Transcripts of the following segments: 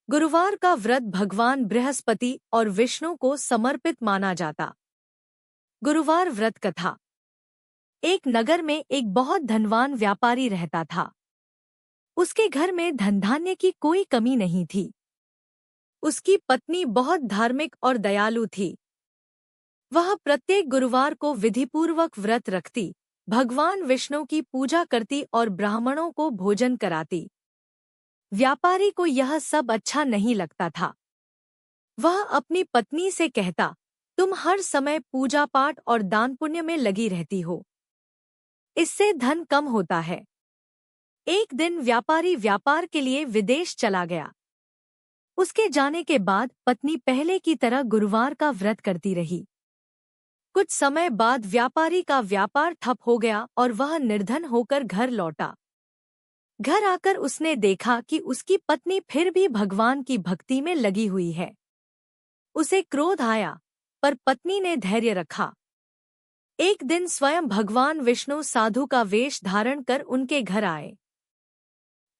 गुरुवार का व्रत भगवान बृहस्पति और विष्णु को समर्पित माना जाता। गुरुवार व्रत कथा। एक नगर में एक बहुत धनवान व्यापारी रहता था। उसके घर में धन धान्य की कोई कमी नहीं थी। उसकी पत्नी बहुत धार्मिक और दयालु थी। वह प्रत्येक गुरुवार को विधिपूर्वक व्रत रखती, भगवान विष्णु की पूजा करती और ब्राह्मणों को भोजन कराती। व्यापारी को यह सब अच्छा नहीं लगता था। वह अपनी पत्नी से कहता, तुम हर समय पूजा पाठ और दान पुण्य में लगी रहती हो, इससे धन कम होता है। एक दिन व्यापारी व्यापार के लिए विदेश चला गया। उसके जाने के बाद पत्नी पहले की तरह गुरुवार का व्रत करती रही। कुछ समय बाद व्यापारी का व्यापार ठप हो गया और वह निर्धन होकर घर लौटा। घर आकर उसने देखा कि उसकी पत्नी फिर भी भगवान की भक्ति में लगी हुई है। उसे क्रोध आया, पर पत्नी ने धैर्य रखा। एक दिन स्वयं भगवान विष्णु साधु का वेश धारण कर उनके घर आए।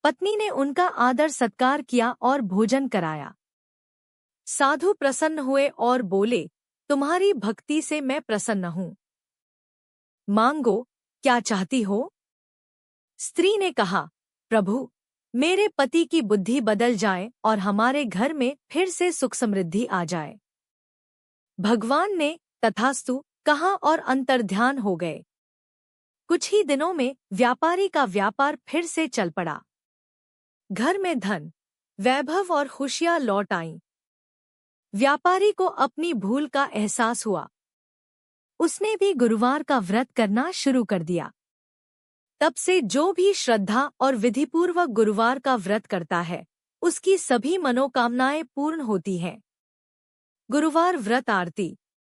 पत्नी ने उनका आदर सत्कार किया और भोजन कराया। साधु प्रसन्न हुए और बोले, तुम्हारी भक्ति से मैं प्रसन्न हूँ। मांगो, क्या चाहती हो? स्त्री ने कहा, प्रभु, मेरे पति की बुद्धि बदल जाए और हमारे घर में फिर से सुख समृद्धि आ जाए। भगवान ने तथास्तु कहा और अंतर्ध्यान हो गए। कुछ ही दिनों में व्यापारी का व्यापार फिर से चल पड़ा। घर में धन, वैभव और खुशियां लौट आईं। व्यापारी को अपनी भूल का एहसास हुआ। उसने भी गुरुवार का व्रत करना शुरू कर दिया। तब से जो भी श्रद्धा और विधिपूर्वक गुरुवार का व्रत करता है, उसकी सभी मनोकामनाएं पूर्ण होती हैं। गुरुवार व्रत आरती।